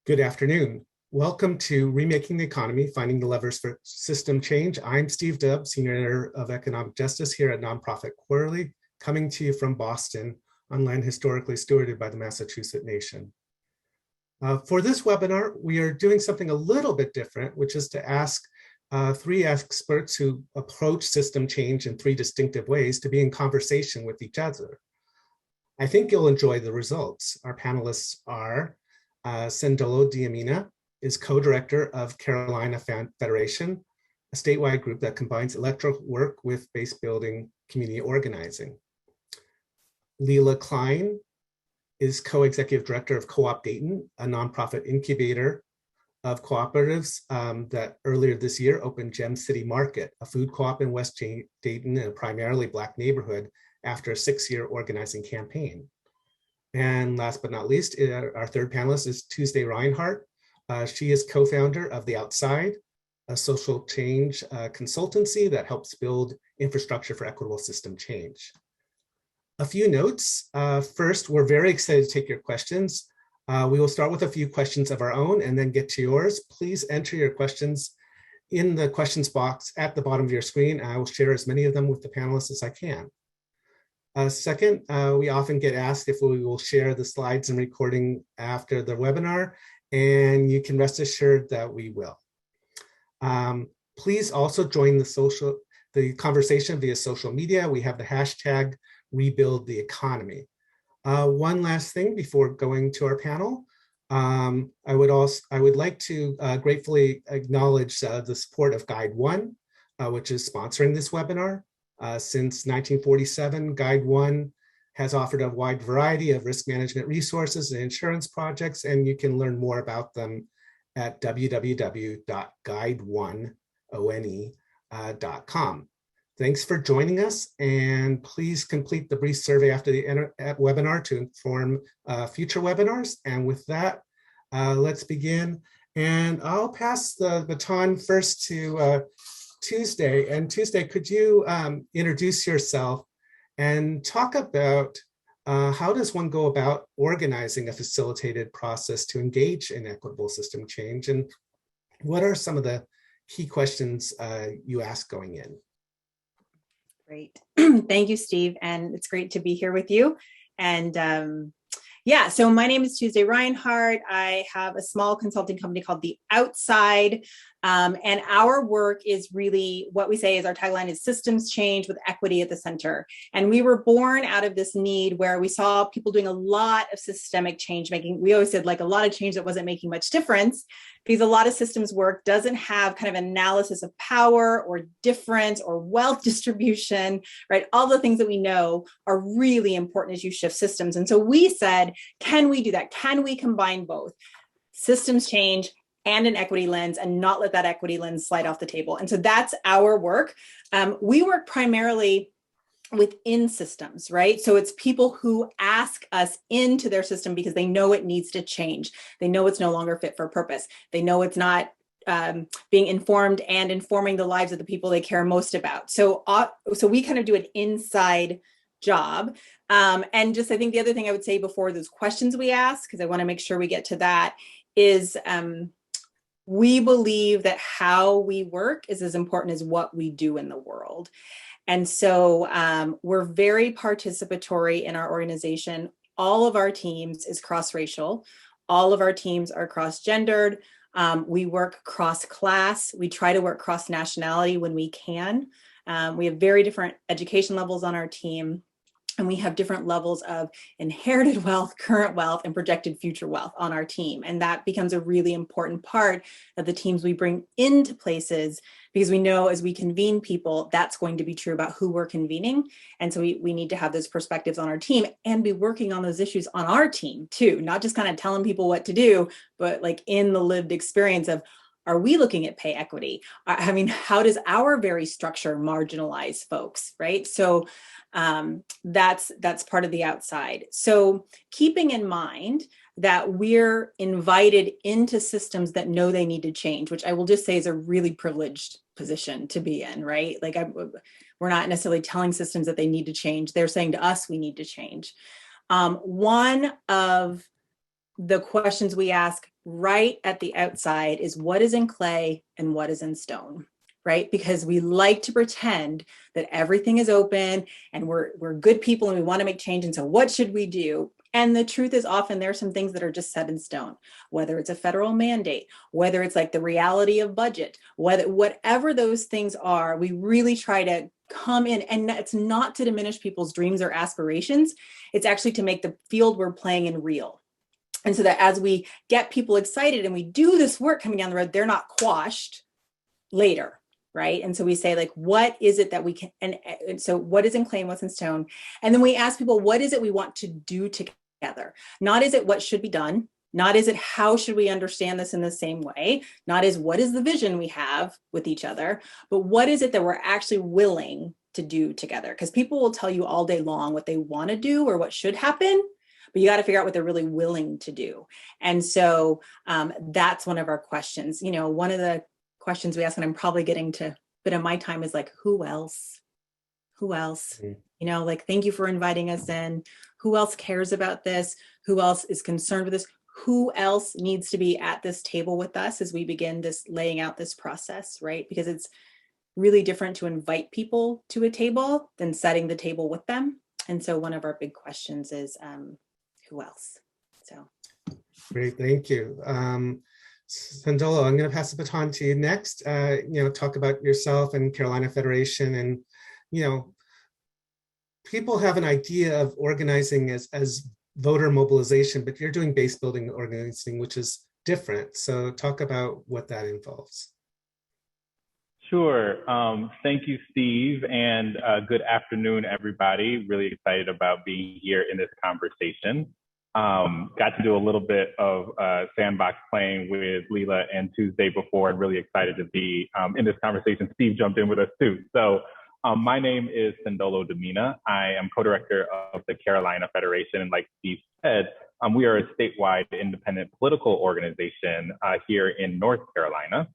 Good afternoon. Welcome to Remaking the Economy, Finding the Levers for System Change. I'm Steve Dubb, Senior Editor of Economic Justice here at Nonprofit Quarterly, coming to you from Boston on land historically stewarded by the Massachusetts Nation. For this webinar, we are doing something a little bit different, which is to ask three experts who approach system change in three distinctive ways to be in conversation with each other. I think you'll enjoy the results. Our panelists are Sendolo Diamina is co-director of Carolina Federation, a statewide group that combines electoral work with base building community organizing. Leela Klein is co-executive director of CoOp Dayton, a nonprofit incubator of cooperatives that earlier this year opened Gem City Market, a food co-op in West Dayton in a primarily Black neighborhood after a 6-year organizing campaign. And last but not least, our third panelist is Tuesday Reinhardt. She is co-founder of The Outside, a social change consultancy that helps build infrastructure for equitable system change. A few notes. First, we're very excited to take your questions. We will start with a few questions of our own and then get to yours. Please enter your questions in the questions box at the bottom of your screen. I will share as many of them with the panelists as I can. Second, we often get asked if we will share the slides and recording after the webinar, and you can rest assured that we will. Please also join the conversation via social media. We have the hashtag #RebuildTheEconomy. One last thing before going to our panel. I would like to gratefully acknowledge the support of Guide 1, which is sponsoring this webinar. Since 1947, Guide 1 has offered a wide variety of risk management resources and insurance projects, and you can learn more about them at www.guide1one.com. Thanks for joining us, and please complete the brief survey after the webinar to inform future webinars. And with that, let's begin. And I'll pass the baton first to Tuesday. And Tuesday, could you introduce yourself and talk about how does one go about organizing a facilitated process to engage in equitable system change? And what are some of the key questions you ask going in? Great. Thank you, Steve. And it's great to be here with you. And yeah, so my name is Tuesday Reinhardt. I have a small consulting company called The Outside. And our work is really what we say is our tagline is systems change with equity at the center. And we were born out of this need where we saw people doing a lot of systemic change making. We always said like a lot of change that wasn't making much difference because a lot of systems work doesn't have kind of analysis of power or difference or wealth distribution, right? All the things that we know are really important as you shift systems. And so we said, can we do that? Can we combine both systems change and an equity lens and not let that equity lens slide off the table? And so that's our work. We work primarily within systems, right? So it's people who ask us into their system because they know it needs to change. They know it's no longer fit for purpose. They know it's not being informed and informing the lives of the people they care most about. So we kind of do an inside job. And just, I think the other thing I would say before those questions we ask, because I want to make sure we get to that, is we believe that how we work is as important as what we do in the world. And so we're very participatory in our organization. All of our teams is cross-racial. All of our teams are cross-gendered. We work cross-class. We try to work cross-nationality when we can. We have very different education levels on our team. And we have different levels of inherited wealth, current wealth, and projected future wealth on our team. And that becomes a really important part of the teams we bring into places because we know as we convene people, that's going to be true about who we're convening. And so we need to have those perspectives on our team and be working on those issues on our team too, not just kind of telling people what to do, but like in the lived experience of, are we looking at pay equity? I mean, how does our very structure marginalize folks, right? So that's part of The Outside. So keeping in mind that we're invited into systems that know they need to change, which I will just say is a really privileged position to be in, right? Like we're not necessarily telling systems that they need to change. They're saying to us, we need to change. One of the questions we ask right at the outside is what is in clay and what is in stone, right? Because we like to pretend that everything is open and we're good people and we want to make change. And so what should we do? And the truth is often there are some things that are just set in stone, whether it's a federal mandate, whether it's like the reality of budget, whatever those things are, we really try to come in, and it's not to diminish people's dreams or aspirations. It's actually to make the field we're playing in real. And so that as we get people excited and we do this work coming down the road, they're not quashed later, right? And so we say, like, what is it that we can, and so what is in clay and what's in stone? And then we ask people, what is it we want to do together? Not is it what should be done, not is it how should we understand this in the same way, not is what is the vision we have with each other, but what is it that we're actually willing to do together? Because people will tell you all day long what they want to do or what should happen, but you got to figure out what they're really willing to do. And so that's one of our questions. You know, one of the questions we ask, and I'm probably getting to a bit of my time, is like, who else? Who else? Mm-hmm. You know, like, thank you for inviting us in. Who else cares about this? Who else is concerned with this? Who else needs to be at this table with us as we begin this laying out this process, right? Because it's really different to invite people to a table than setting the table with them. And so one of our big questions is, who else? So. Great, thank you. Sandolo, I'm going to pass the baton to you next. You know, talk about yourself and Carolina Federation, and you know, people have an idea of organizing as voter mobilization, but you're doing base building organizing, which is different. So talk about what that involves. Sure. Thank you, Steve, and good afternoon, everybody. Really excited about being here in this conversation. Got to do a little bit of sandbox playing with Leela and Tuesday before, and really excited to be in this conversation. Steve jumped in with us too. So my name is Sandolo Domina. I am co-director of the Carolina Federation, and like Steve said, we are a statewide independent political organization here in North Carolina,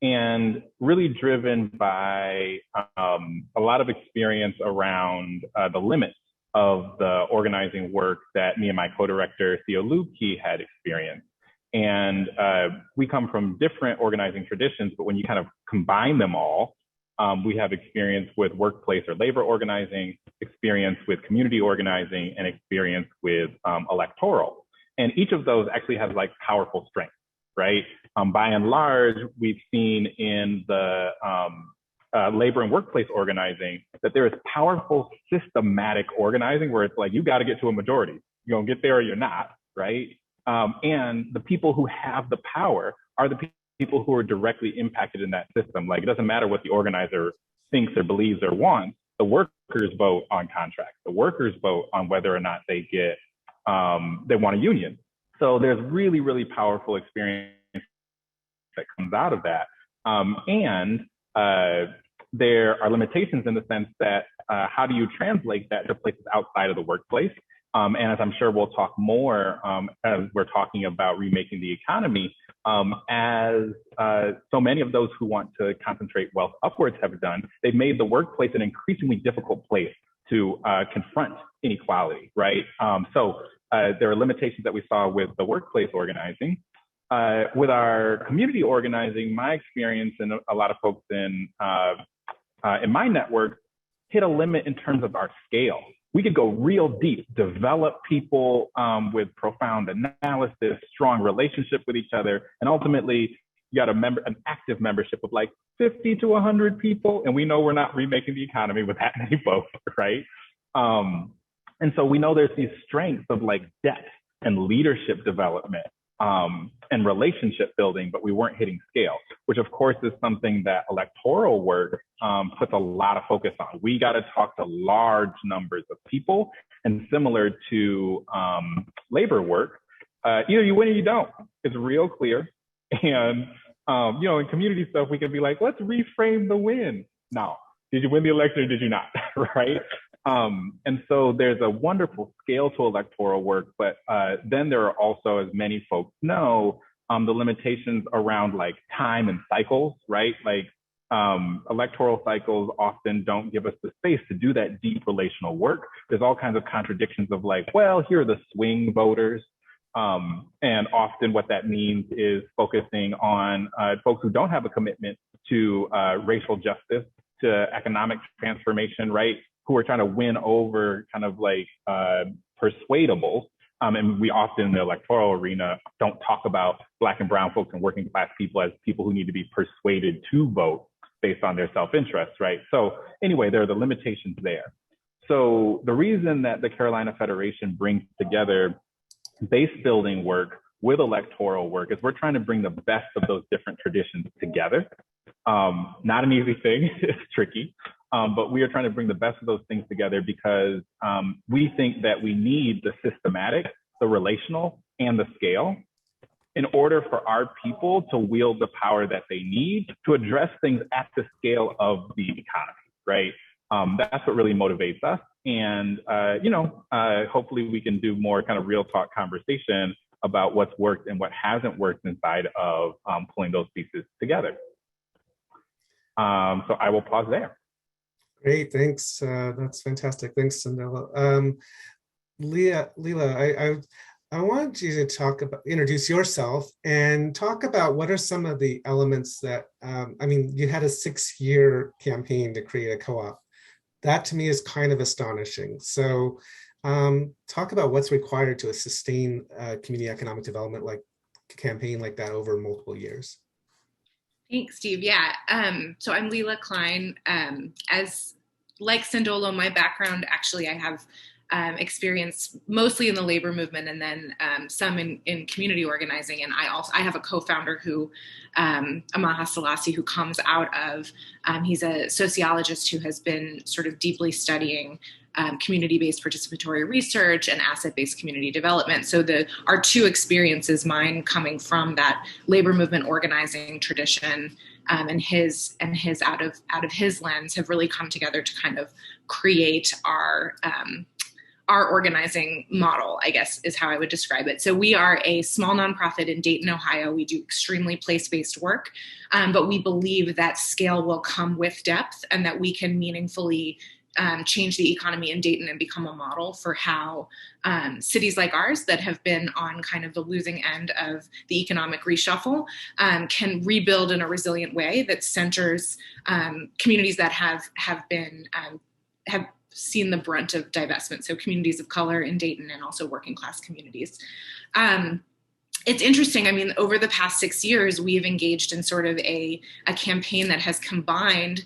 and really driven by a lot of experience around the limits of the organizing work that me and my co-director, Theo Lubke, had experienced. And we come from different organizing traditions, but when you kind of combine them all, we have experience with workplace or labor organizing, experience with community organizing, and experience with electoral. And each of those actually has like powerful strengths, right? By and large, we've seen in the labor and workplace organizing that there is powerful systematic organizing where it's like, you got to get to a majority. You're going to get there or you're not, right? And the people who have the power are the people who are directly impacted in that system. Like, it doesn't matter what the organizer thinks or believes or wants. The workers vote on contracts. The workers vote on whether or not they get, they want a union. So there's really, really powerful experience that comes out of that. There are limitations in the sense that how do you translate that to places outside of the workplace? And as I'm sure we'll talk more as we're talking about remaking the economy, as so many of those who want to concentrate wealth upwards have done, they've made the workplace an increasingly difficult place to confront inequality, right? So there are limitations that we saw with the workplace organizing. With our community organizing, my experience and a lot of folks in my network hit a limit in terms of our scale. We could go real deep, develop people with profound analysis, strong relationship with each other, and ultimately you got an active membership of like 50 to 100 people, and we know we're not remaking the economy with that many folks, right? And so we know there's these strengths of like depth and leadership development and relationship building, but we weren't hitting scale, which of course is something that electoral work puts a lot of focus on. We got to talk to large numbers of people, and similar to labor work, either you win or you don't. It's real clear. And you know, in community stuff, we can be like, let's reframe the win. No, did you win the election or did you not, right? And so there's a wonderful scale to electoral work, but then there are also, as many folks know, the limitations around like time and cycles, right? Like electoral cycles often don't give us the space to do that deep relational work. There's all kinds of contradictions of like, well, here are the swing voters, And often what that means is focusing on folks who don't have a commitment to racial justice, to economic transformation, right? Who are trying to win over kind of like persuadables. And we often in the electoral arena don't talk about Black and brown folks and working class people as people who need to be persuaded to vote based on their self-interest, right? So anyway, there are the limitations there. So the reason that the Carolina Federation brings together base building work with electoral work is we're trying to bring the best of those different traditions together. Not an easy thing, it's tricky, but we are trying to bring the best of those things together because we think that we need the systematic, the relational, and the scale in order for our people to wield the power that they need to address things at the scale of the economy, right? That's what really motivates us. And, hopefully we can do more kind of real talk conversation about what's worked and what hasn't worked inside of pulling those pieces together. So I will pause there. Great, thanks. That's fantastic. Thanks, Sandela. Leela, I want you to introduce yourself and talk about what are some of the elements that, you had a 6-year campaign to create a co-op. That to me is kind of astonishing. So talk about what's required to sustain community economic development campaign like that over multiple years. Thanks, Steve. Yeah. So I'm Leela Klein. Like Sandolo, my background, actually, I have experience mostly in the labor movement and then some in community organizing. And I have a co-founder who, Amaha Selassie, who comes out of, he's a sociologist who has been sort of deeply studying community-based participatory research and asset-based community development. So our two experiences, mine coming from that labor movement organizing tradition, and his out of his lens, have really come together to kind of create our organizing model, I guess is how I would describe it. So we are a small nonprofit in Dayton, Ohio. We do extremely place-based work, but we believe that scale will come with depth and that we can meaningfully change the economy in Dayton and become a model for how cities like ours that have been on kind of the losing end of the economic reshuffle can rebuild in a resilient way that centers communities that have seen the brunt of divestment. So communities of color in Dayton and also working class communities. It's interesting. Over the past 6 years, we've engaged in sort of a campaign that has combined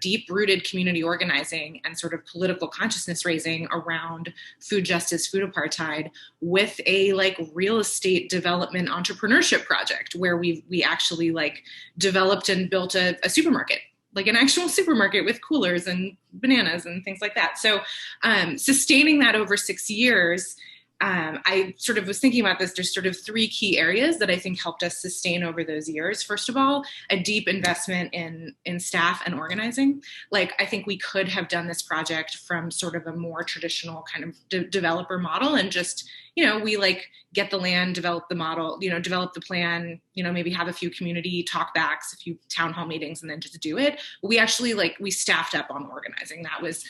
deep-rooted community organizing and sort of political consciousness raising around food justice, food apartheid, with a real estate development entrepreneurship project where we actually developed and built a supermarket, an actual supermarket with coolers and bananas and things like that. So sustaining that over 6 years, I sort of was thinking about this. There's sort of 3 key areas that I think helped us sustain over those years. First of all, a deep investment in staff and organizing. I think we could have done this project from sort of a more traditional kind of developer model and just, we get the land, develop the model, develop the plan, maybe have a few community talkbacks, a few town hall meetings, and then just do it. We actually we staffed up on organizing. That was,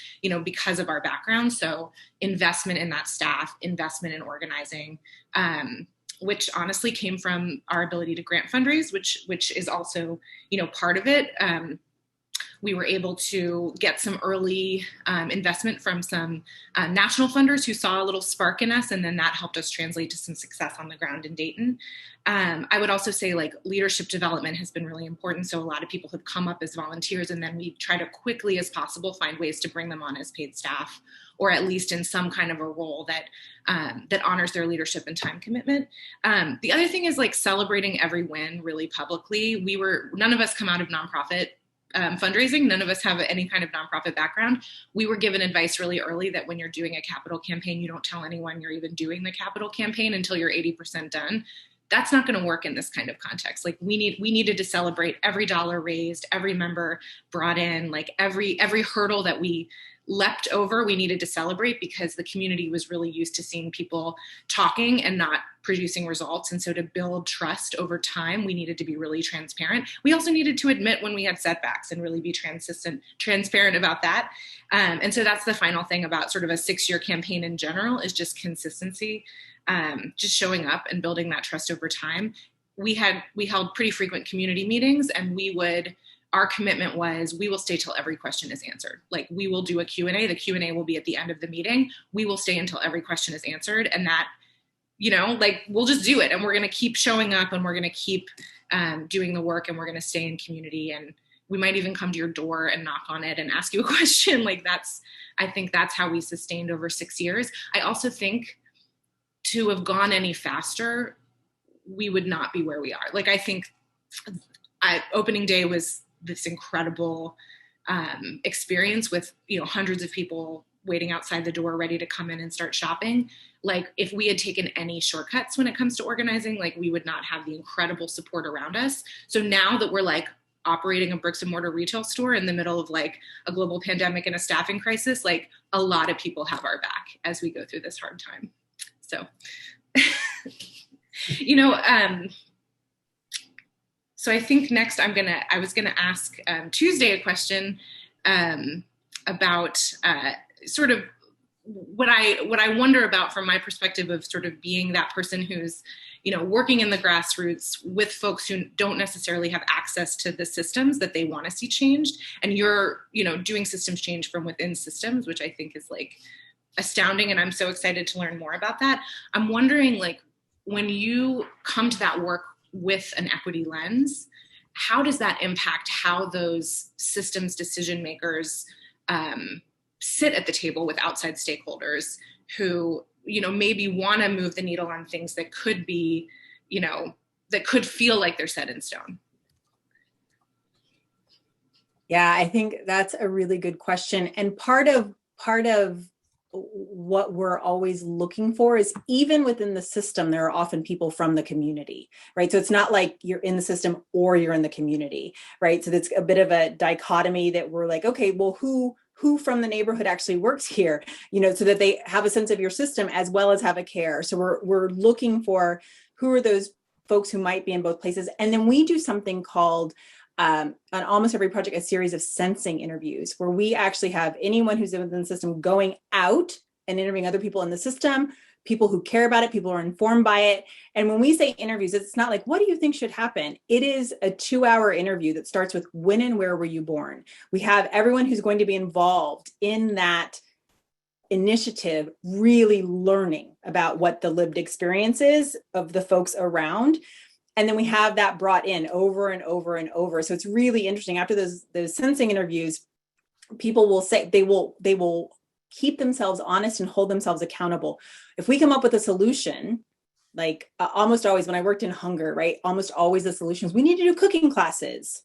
because of our background. So investment in that staff, investment in organizing, which honestly came from our ability to grant fundraise, which is also, part of it. We were able to get some early investment from some national funders who saw a little spark in us, and then that helped us translate to some success on the ground in Dayton. I would also say leadership development has been really important. So a lot of people have come up as volunteers, and then we try to quickly as possible find ways to bring them on as paid staff, or at least in some kind of a role that honors their leadership and time commitment. The other thing is celebrating every win really publicly. None of us come out of nonprofit fundraising. None of us have any kind of nonprofit background. We were given advice really early that when you're doing a capital campaign, you don't tell anyone you're even doing the capital campaign until you're 80% done. That's not going to work in this kind of context. We needed to celebrate every dollar raised, every member brought in, every hurdle that we leapt over, we needed to celebrate because the community was really used to seeing people talking and not producing results. And so to build trust over time, we needed to be really transparent. We also needed to admit when we had setbacks and really be transparent about that. And so that's the final thing about sort of a 6-year campaign in general is just consistency. just showing up and building that trust over time. We held pretty frequent community meetings, and our commitment was we will stay till every question is answered. Like, we will do a Q&A. The Q&A will be at the end of the meeting. We will stay until every question is answered. And that, like, we'll just do it. And we're going to keep showing up, and we're going to keep doing the work, and we're going to stay in community. And we might even come to your door and knock on it and ask you a question. Like, I think that's how we sustained over 6 years. I also think to have gone any faster, we would not be where we are. Like, I think opening day was this incredible experience with, hundreds of people waiting outside the door ready to come in and start shopping. Like, if we had taken any shortcuts when it comes to organizing, like, we would not have the incredible support around us. So now that we're like operating a bricks and mortar retail store in the middle of like a global pandemic and a staffing crisis, like, a lot of people have our back as we go through this hard time. So, so I think next I was gonna ask Tuesday a question about sort of what I wonder about from my perspective of sort of being that person who's, working in the grassroots with folks who don't necessarily have access to the systems that they want to see changed. And you're, doing systems change from within systems, which I think is like astounding. And I'm so excited to learn more about that. I'm wondering, like, when you come to that work with an equity lens, how does that impact how those systems decision makers sit at the table with outside stakeholders who, maybe want to move the needle on things that could be, that could feel like they're set in stone? Yeah, I think that's a really good question. And part of what we're always looking for is, even within the system, there are often people from the community, right? So it's not like you're in the system or you're in the community, right? So it's a bit of a dichotomy that we're like, okay, well, who from the neighborhood actually works here, so that they have a sense of your system as well as have a care. So we're looking for who are those folks who might be in both places. And then we do something called, on almost every project, a series of sensing interviews, where we actually have anyone who's within the system going out and interviewing other people in the system, people who care about it, people who are informed by it. And when we say interviews, it's not like, what do you think should happen? It is a 2-hour interview that starts with, when and where were you born? We have everyone who's going to be involved in that initiative really learning about what the lived experience is of the folks around. And then we have that brought in over and over and over. So it's really interesting. After those sensing interviews, people will say they will keep themselves honest and hold themselves accountable. If we come up with a solution, like almost always when I worked in hunger, right? Almost always the solutions, we need to do cooking classes.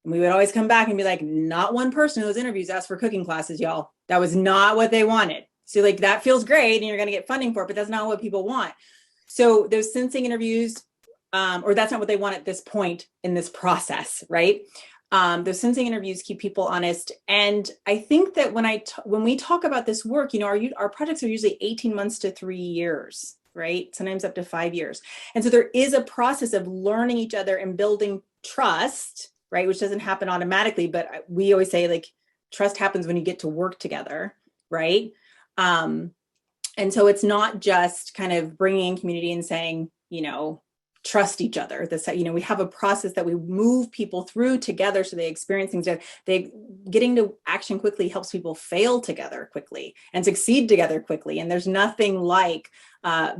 And we would always come back and be like, not one person in those interviews asked for cooking classes, y'all. That was not what they wanted. So like, that feels great and you're going to get funding for it, but that's not what people want. So those sensing interviews, or that's not what they want at this point in this process, right? Those sensing interviews keep people honest. And I think that when we talk about this work, our projects are usually 18 months to 3 years, right? Sometimes up to 5 years. And so there is a process of learning each other and building trust, right? Which doesn't happen automatically, but we always say, like, trust happens when you get to work together, right? And so it's not just kind of bringing in community and saying, trust each other. We have a process that we move people through together so they experience things. Getting to action quickly helps people fail together quickly and succeed together quickly. And there's nothing like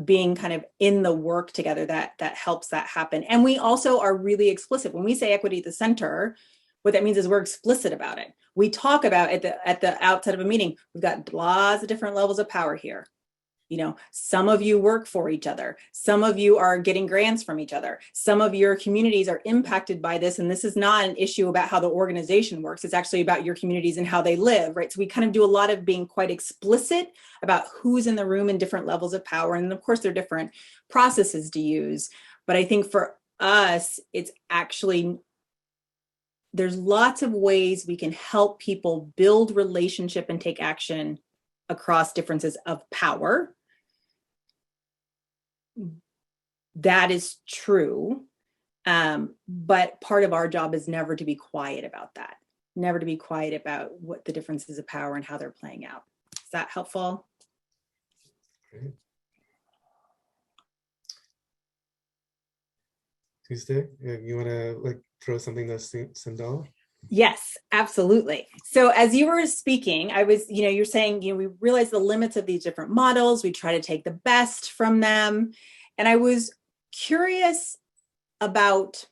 being kind of in the work together that helps that happen. And we also are really explicit. When we say equity at the center, what that means is we're explicit about it. We talk about at the outset of a meeting, we've got lots of different levels of power here. Some of you work for each other. Some of you are getting grants from each other. Some of your communities are impacted by this. And this is not an issue about how the organization works. It's actually about your communities and how they live, right? So we kind of do a lot of being quite explicit about who's in the room and different levels of power. And of course, there are different processes to use. But I think for us, it's actually, there's lots of ways we can help people build relationship and take action across differences of power. That is true. But part of our job is never to be quiet about that, never to be quiet about what the differences of power and how they're playing out. Is that helpful? Great. Tuesday? You want to like throw something to Sindel? Yes, absolutely. So as you were speaking, I was, you're saying, we realize the limits of these different models. We try to take the best from them. And I was curious about,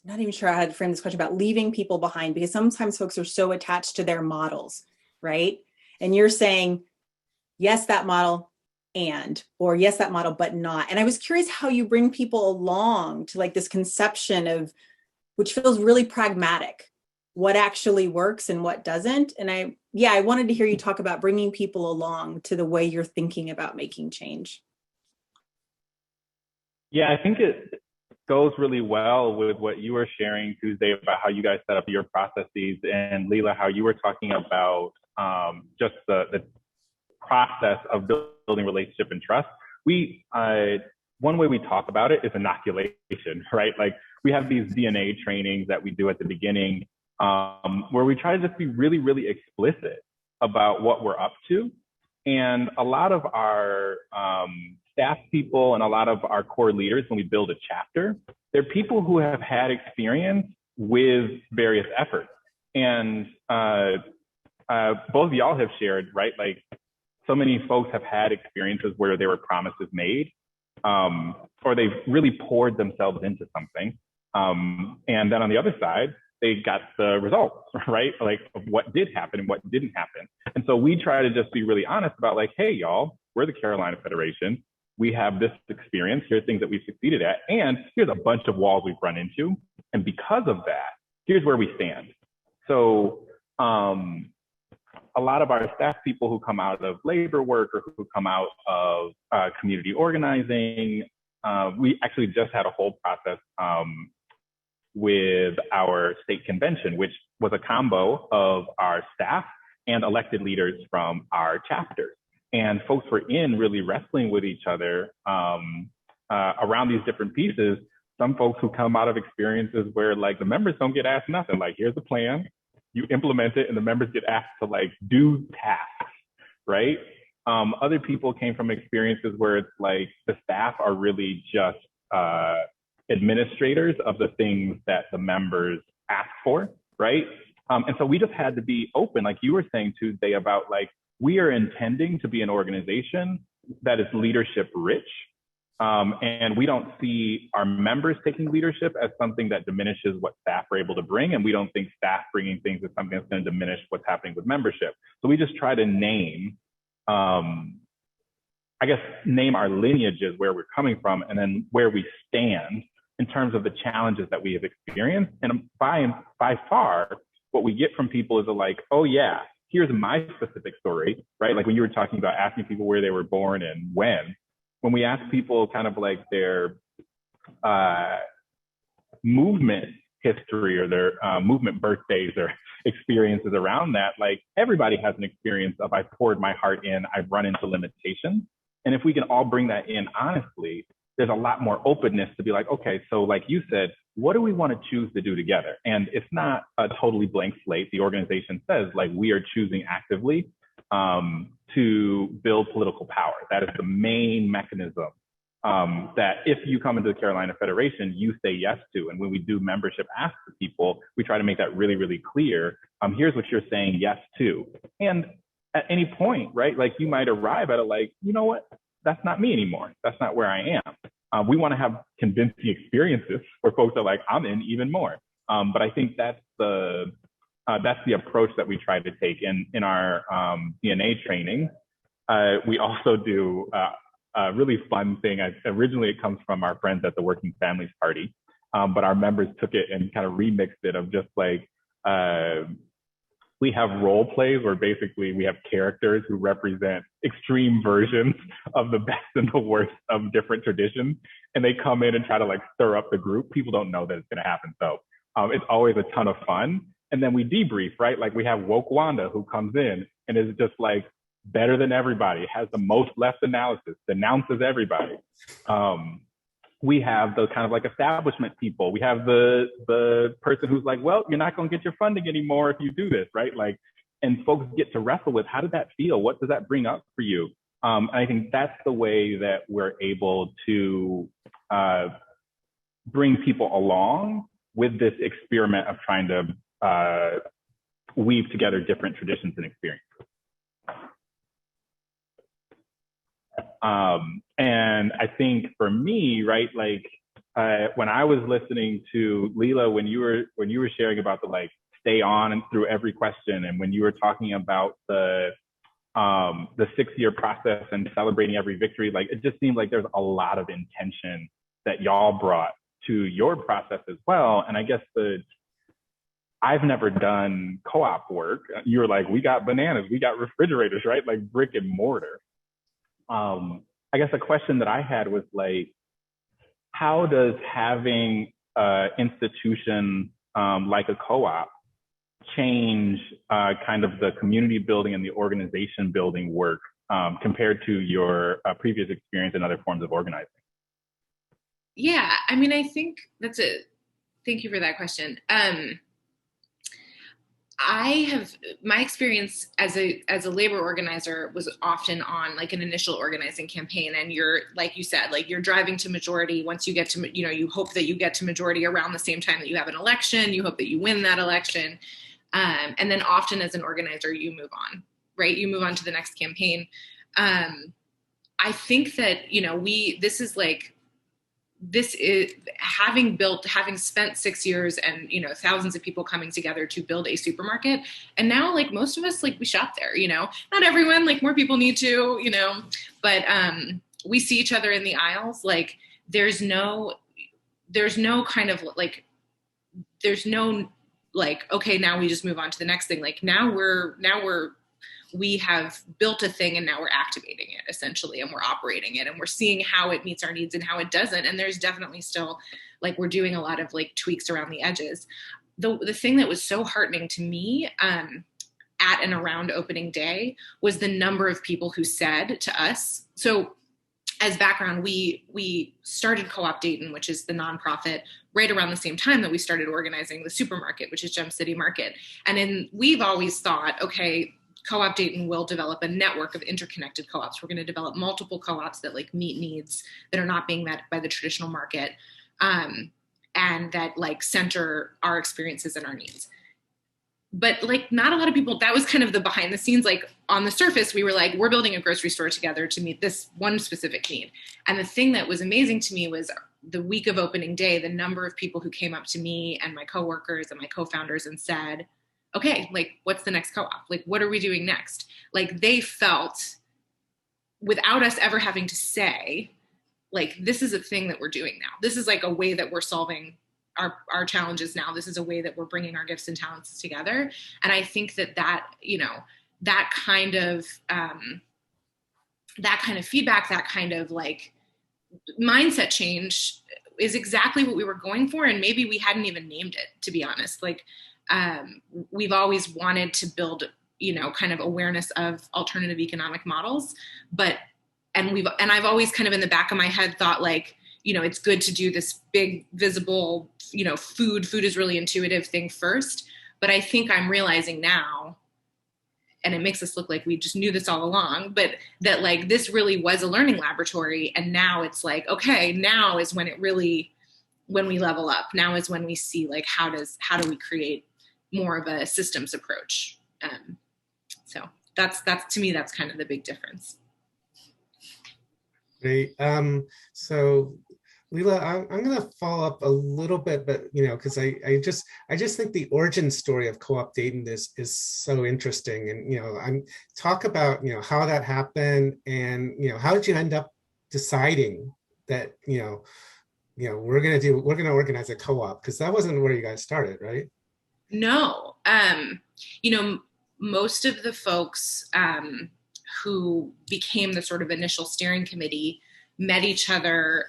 not even sure how to frame this question, about leaving people behind, because sometimes folks are so attached to their models, right? And you're saying, yes, that model, or yes, that model, but not. And I was curious how you bring people along to like this conception of, which feels really pragmatic, what actually works and what doesn't. And I wanted to hear you talk about bringing people along to the way you're thinking about making change. Yeah, I think it goes really well with what you were sharing, Tuesday, about how you guys set up your processes, and Leela, how you were talking about just the process of building relationship and trust. One way we talk about it is inoculation, right? Like we have these DNA trainings that we do at the beginning where we try to just be really, really explicit about what we're up to. And a lot of our staff people and a lot of our core leaders, when we build a chapter, they're people who have had experience with various efforts. And both of y'all have shared, right? Like so many folks have had experiences where there were promises made or they've really poured themselves into something. And then on the other side, they got the results, right? Like of what did happen and what didn't happen. And so we try to just be really honest about like, hey, y'all, we're the Carolina Federation. We have this experience. Here's things that we've succeeded at. And here's a bunch of walls we've run into. And because of that, here's where we stand. So a lot of our staff people who come out of labor work or who come out of community organizing, we actually just had a whole process with our state convention, which was a combo of our staff and elected leaders from our chapters. And folks were really wrestling with each other around these different pieces. Some folks who come out of experiences where like the members don't get asked nothing, like here's the plan, you implement it, and the members get asked to like do tasks, right? Other people came from experiences where it's like the staff are really just administrators of the things that the members ask for, right? And so we just had to be open, like you were saying Tuesday, about like, we are intending to be an organization that is leadership rich. And we don't see our members taking leadership as something that diminishes what staff are able to bring. And we don't think staff bringing things is something that's going to diminish what's happening with membership. So we just try to name our lineages, where we're coming from, and then where we stand in terms of the challenges that we have experienced. And by far, what we get from people is like, oh yeah, here's my specific story, right? Like when you were talking about asking people where they were born and when we ask people kind of like their movement history or their movement birthdays or experiences around that, like everybody has an experience of I've poured my heart in, I've run into limitations. And if we can all bring that in honestly, there's a lot more openness to be like, okay, so like you said, what do we want to choose to do together? And it's not a totally blank slate. The organization says like we are choosing actively to build political power. That is the main mechanism that if you come into the Carolina Federation, you say yes to. And when we do membership asks for people, we try to make that really, really clear. Here's what you're saying yes to. And at any point, right, like you might arrive at a like, you know what, that's not me anymore. That's not where I am. We want to have convincing experiences where folks are like, I'm in even more. But I think that's the approach that we try to take in our DNA training. We also do a really fun thing. Originally, it comes from our friends at the Working Families Party, but our members took it and kind of remixed it of just like, we have role plays where basically we have characters who represent extreme versions of the best and the worst of different traditions. And they come in and try to like stir up the group. People don't know that it's going to happen. So it's always a ton of fun. And then we debrief, right? Like we have Woke Wanda who comes in and is just like better than everybody, has the most left analysis, denounces everybody. We have the kind of like establishment people. We have the person who's like, well, you're not going to get your funding anymore if you do this, right? Like, and folks get to wrestle with, how did that feel? What does that bring up for you? And I think that's the way that we're able to bring people along with this experiment of trying to weave together different traditions and experiences. And I think for me, right, like when I was listening to Leela, when you were sharing about the like stay on and through every question, and when you were talking about the 6-year process and celebrating every victory, like it just seemed like there's a lot of intention that y'all brought to your process as well. And I guess I've never done co-op work. You were like, we got bananas, we got refrigerators, right? Like brick and mortar. I guess a question that I had was like, how does having an institution like a co-op change kind of the community building and the organization building work compared to your previous experience in other forms of organizing? Yeah, I mean, I think that's it. Thank you for that question. My experience as a labor organizer was often on like an initial organizing campaign, and you're, like you said, like you're driving to majority. Once you get to, you hope that you get to majority around the same time that you have an election. You hope that you win that election. And then often as an organizer, you move on, right? You move on to the next campaign. I think that, this is having spent 6 years and, thousands of people coming together to build a supermarket. And now, like most of us, like we shop there, not everyone, like more people need to, but we see each other in the aisles. Like there's no kind of like, okay, now we just move on to the next thing. Like we have built a thing and now we're activating it essentially, and we're operating it, and we're seeing how it meets our needs and how it doesn't. And there's definitely still, like, we're doing a lot of like tweaks around the edges. The thing that was so heartening to me at and around opening day was the number of people who said to us, so as background, we started CoOp Dayton, which is the nonprofit, right around the same time that we started organizing the supermarket, which is Gem City Market. And we've always thought, okay, CoOp Dayton will develop a network of interconnected co-ops. We're going to develop multiple co-ops that like meet needs that are not being met by the traditional market, and that like center our experiences and our needs. But like not a lot of people, that was kind of the behind the scenes, like on the surface, we were like, we're building a grocery store together to meet this one specific need. And the thing that was amazing to me was the week of opening day, the number of people who came up to me and my coworkers and my co-founders and said, okay, like what's the next co-op? Like, what are we doing next? Like they felt, without us ever having to say, like, this is a thing that we're doing now. This is like a way that we're solving our challenges now. This is a way that we're bringing our gifts and talents together. And I think that kind of feedback, that kind of like mindset change is exactly what we were going for. And maybe we hadn't even named it, to be honest. Like, we've always wanted to build, kind of awareness of alternative economic models, and I've always kind of in the back of my head thought like, it's good to do this big visible, food is really intuitive thing first. But I think I'm realizing now, and it makes us look like we just knew this all along, but that like this really was a learning laboratory. And now it's like, okay, now is when we level up. Now is when we see like, how do we create more of a systems approach? So that's to me, that's kind of the big difference. Great. So Leela, I'm going to follow up a little bit, but because I just think the origin story of CoOp Dayton is so interesting, and I'm talk about how that happened, and how did you end up deciding that we're going to organize a co-op, because that wasn't where you guys started, right? No, most of the folks who became the sort of initial steering committee met each other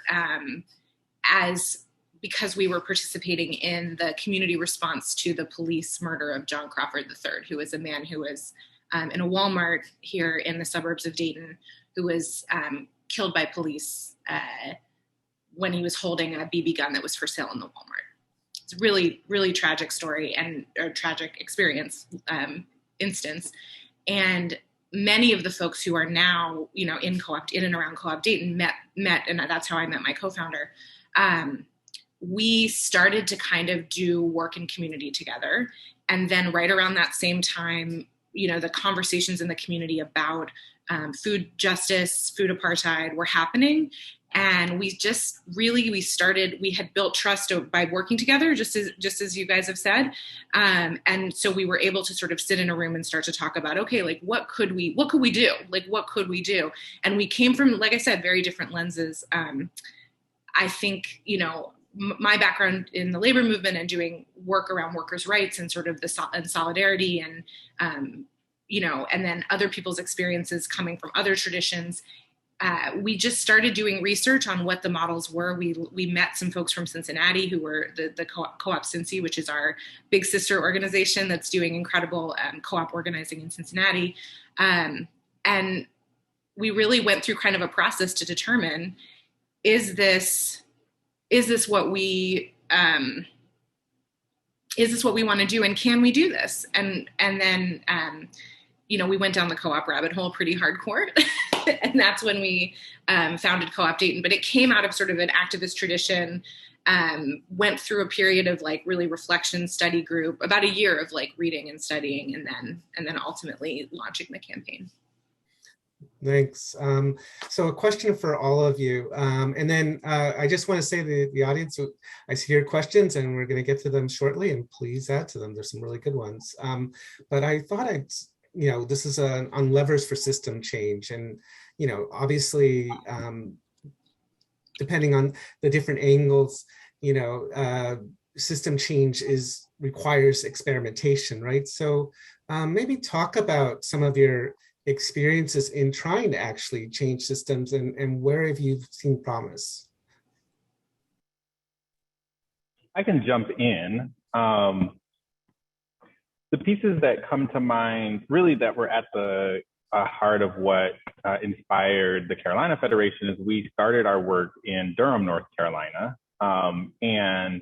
because we were participating in the community response to the police murder of John Crawford III, who was a man who was in a Walmart here in the suburbs of Dayton, who was killed by police when he was holding a BB gun that was for sale in the Walmart. It's a really, really tragic story and a tragic experience instance. And many of the folks who are now, in and around CoOp Dayton met, and that's how I met my co-founder, we started to kind of do work in community together. And then right around that same time, the conversations in the community about food justice, food apartheid were happening. And we had built trust by working together, just as you guys have said. And so we were able to sort of sit in a room and start to talk about, okay, like what could we do? Like, what could we do? And we came from, like I said, very different lenses. I think, my background in the labor movement and doing work around workers' rights and sort of and solidarity and, and then other people's experiences coming from other traditions. We just started doing research on what the models were. We met some folks from Cincinnati who were the CoOp Cincy, which is our big sister organization that's doing incredible co-op organizing in Cincinnati. And we really went through kind of a process to determine, is this what we want to do, and can we do this? And then we went down the co-op rabbit hole pretty hardcore. And that's when we founded Co-op Dayton. But it came out of sort of an activist tradition, went through a period of like really reflection study group, about a year of like reading and studying, and then ultimately launching the campaign. Thanks. So a question for all of you. And then I just want to say to the audience, I see your questions and we're going to get to them shortly, and please add to them. There's some really good ones. But I thought this is on levers for system change. And, obviously, depending on the different angles, system change requires experimentation, right? So maybe talk about some of your experiences in trying to actually change systems, and where have you seen promise? I can jump in. The pieces that come to mind, really, that were at the heart of what inspired the Carolina Federation, is we started our work in Durham, North Carolina. And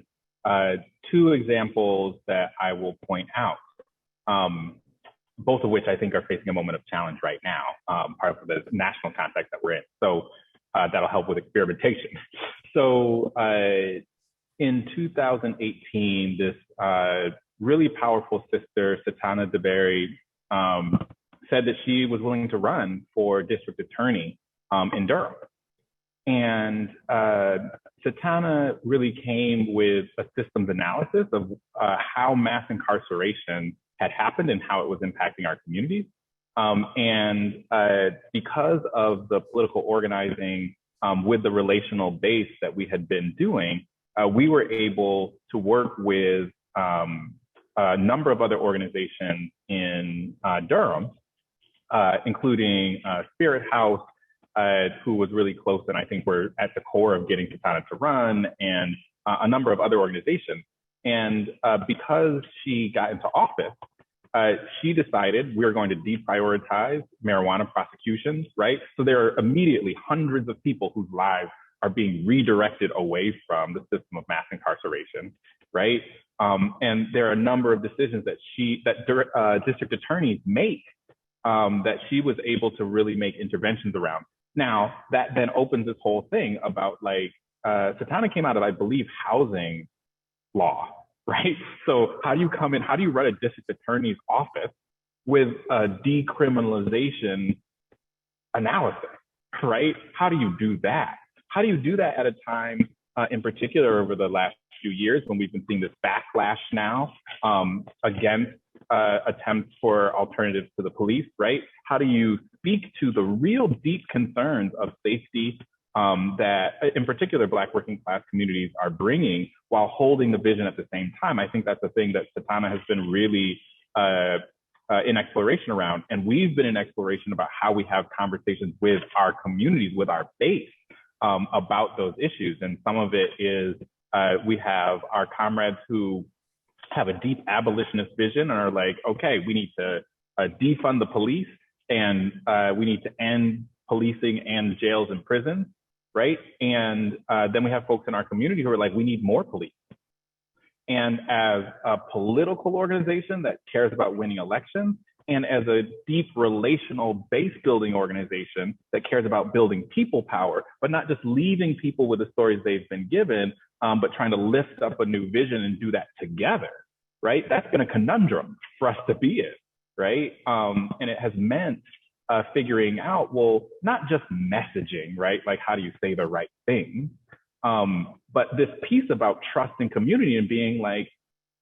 two examples that I will point out, both of which I think are facing a moment of challenge right now, part of the national context that we're in. So that'll help with experimentation. So in 2018, this really powerful sister, Satana DeBerry, said that she was willing to run for district attorney in Durham. And Satana really came with a systems analysis of how mass incarceration had happened and how it was impacting our communities. And because of the political organizing with the relational base that we had been doing, we were able to work with a number of other organizations in Durham, including Spirit House, who was really close and I think were at the core of getting Satana to run, and a number of other organizations. And because she got into office, she decided we are going to deprioritize marijuana prosecutions, right? So there are immediately hundreds of people whose lives are being redirected away from the system of mass incarceration, right? And there are a number of decisions that district attorneys make that she was able to really make interventions around. Now, that then opens this whole thing about Satana came out of, I believe, housing law, right? So how do you come in, how do you run a district attorney's office with a decriminalization analysis, right? How do you do that? How do you do that at a time, in particular over the last few years, when we've been seeing this backlash now against attempts for alternatives to the police, right? How do you speak to the real deep concerns of safety that, in particular, Black working class communities are bringing, while holding the vision at the same time? I think that's the thing that Satana has been really in exploration around. And we've been in exploration about how we have conversations with our communities, with our base, about those issues. And some of it is we have our comrades who have a deep abolitionist vision and are like, okay, we need to defund the police, and we need to end policing and jails and prisons, right? And then we have folks in our community who are like, we need more police. And as a political organization that cares about winning elections, and as a deep relational base building organization that cares about building people power, but not just leaving people with the stories they've been given, but trying to lift up a new vision and do that together, right? That's been a conundrum for us to be in, right? And it has meant figuring out, well, not just messaging, right? Like, how do you say the right thing? But this piece about trust and community and being like,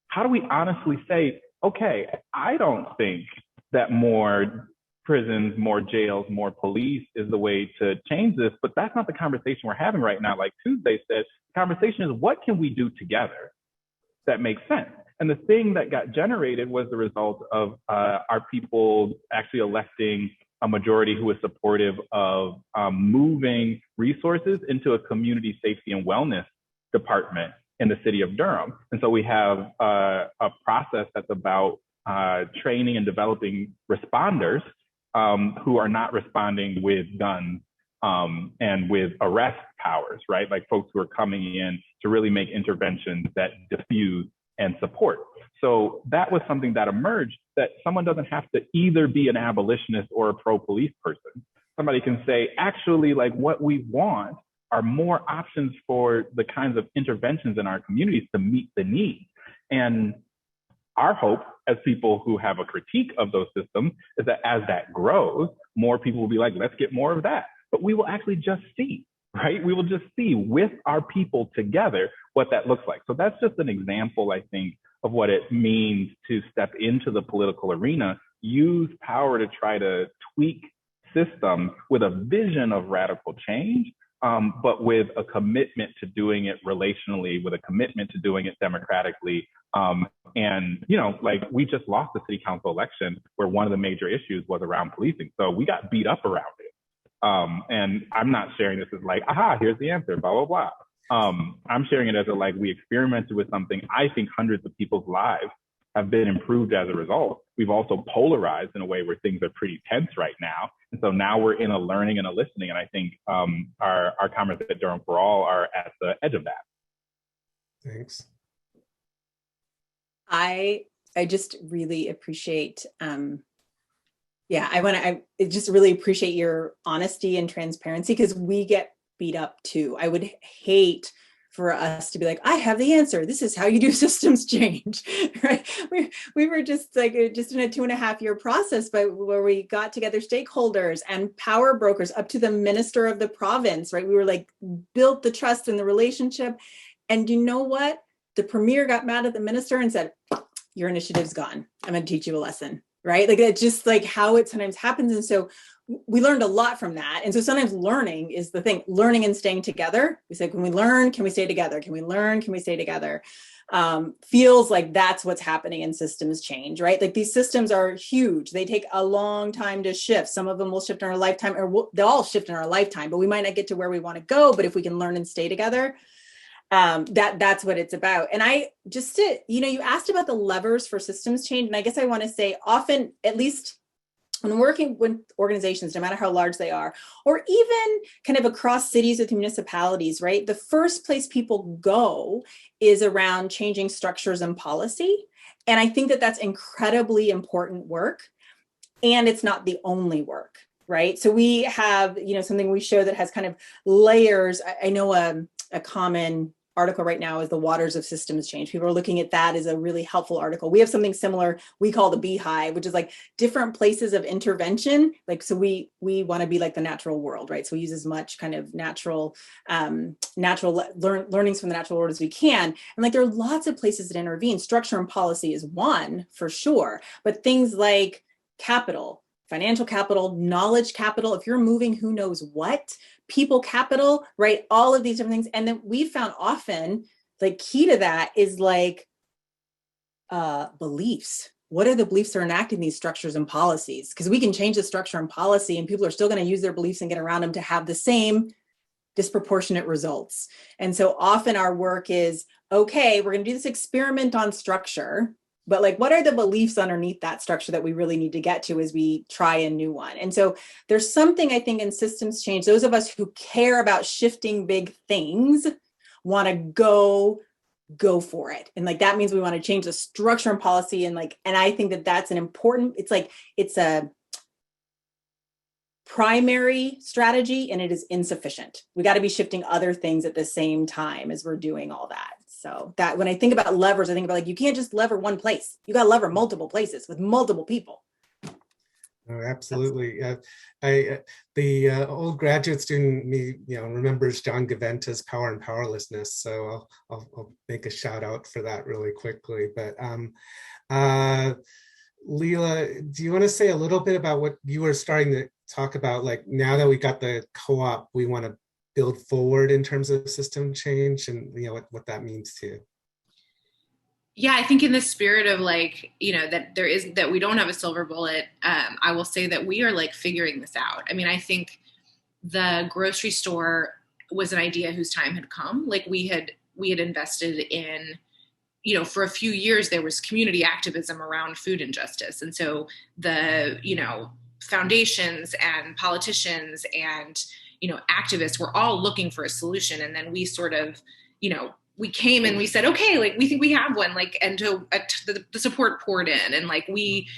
how do we honestly say, okay, I don't think that more prisons, more jails, more police is the way to change this, but that's not the conversation we're having right now. Like Tuesday said, the conversation is, what can we do together that makes sense? And the thing that got generated was the result of our people actually electing a majority who is supportive of moving resources into a community safety and wellness department in the city of Durham. And so we have a process that's about training and developing responders who are not responding with guns and with arrest powers, right? Like folks who are coming in to really make interventions that diffuse and support. So that was something that emerged, that someone doesn't have to either be an abolitionist or a pro-police person. Somebody can say, actually, like, what we want are more options for the kinds of interventions in our communities to meet the need. And our hope as people who have a critique of those systems is that as that grows, more people will be like, let's get more of that. But we will actually just see, right? We will just see with our people together what that looks like. So that's just an example, I think, of what it means to step into the political arena, use power to try to tweak systems with a vision of radical change, but with a commitment to doing it relationally, with a commitment to doing it democratically. And, you know, like, we just lost the city council election where one of the major issues was around policing. So we got beat up around it. And I'm not sharing this as like, aha, here's the answer, blah, blah, blah. I'm sharing it as a, like, we experimented with something. I think hundreds of people's lives have been improved as a result. We've also polarized in a way where things are pretty tense right now. And so now we're in a learning and a listening. And I think our comments at Durham for All are at the edge of that. Thanks. I just really appreciate, I just really appreciate your honesty and transparency, because we get beat up too. I would hate for us to be like, I have the answer. This is how you do systems change, right? We were just like, just in a 2.5-year process, but where we got together stakeholders and power brokers up to the minister of the province, right? We were like, built the trust and the relationship. And you know what? The premier got mad at the minister and said, your initiative's gone. I'm going to teach you a lesson, right? Like, it's just like how it sometimes happens. And so we learned a lot from that. And so sometimes learning is the thing, learning and staying together. We say, when we learn, can we stay together? Can we learn? Can we stay together? Feels like that's what's happening in systems change, right? Like, these systems are huge. They take a long time to shift. Some of them will shift in our lifetime, or they'll all shift in our lifetime, but we might not get to where we want to go. But if we can learn and stay together, that's what it's about. And you asked about the levers for systems change. And I guess I want to say, often, at least when working with organizations, no matter how large they are, or even kind of across cities with municipalities, right? The first place people go is around changing structures and policy. And I think that that's incredibly important work. And it's not the only work, right? So we have, something we show that has kind of layers. I know a common article right now is the waters of systems change. People are looking at that as a really helpful article. We have something similar we call the beehive, which is like different places of intervention. Like, so we want to be like the natural world, right? So we use as much kind of natural learnings from the natural world as we can. And like, there are lots of places that intervene. Structure and policy is one for sure, but things like capital, financial capital, knowledge capital, if you're moving who knows what, people capital, right? All of these different things. And then we found often, like, key to that is like beliefs. What are the beliefs that are enacting these structures and policies? Because we can change the structure and policy and people are still going to use their beliefs and get around them to have the same disproportionate results. And so often our work is, okay, we're going to do this experiment on structure, but like, what are the beliefs underneath that structure that we really need to get to as we try a new one? And so there's something, I think, in systems change, those of us who care about shifting big things want to go for it. And like, that means we want to change the structure and policy. And I think that that's an important, it's a primary strategy and it is insufficient. We got to be shifting other things at the same time as we're doing all that. So that when I think about levers, I think about like, you can't just lever one place. You got to lever multiple places with multiple people. Oh, absolutely. The old graduate student me, remembers John Gaventa's Power and Powerlessness. So I'll make a shout out for that really quickly. But Leela, do you want to say a little bit about what you were starting to talk about? Like now that we got the co-op, we want to build forward in terms of system change, and what that means to you. Yeah, I think in the spirit of like, that we don't have a silver bullet, I will say that we are like figuring this out. I mean, I think the grocery store was an idea whose time had come. Like we had invested in, for a few years, there was community activism around food injustice. And so the, foundations and politicians and, activists were all looking for a solution. And then we sort of, we came and we said, okay, like we think we have one, like, and the support poured in, and like we,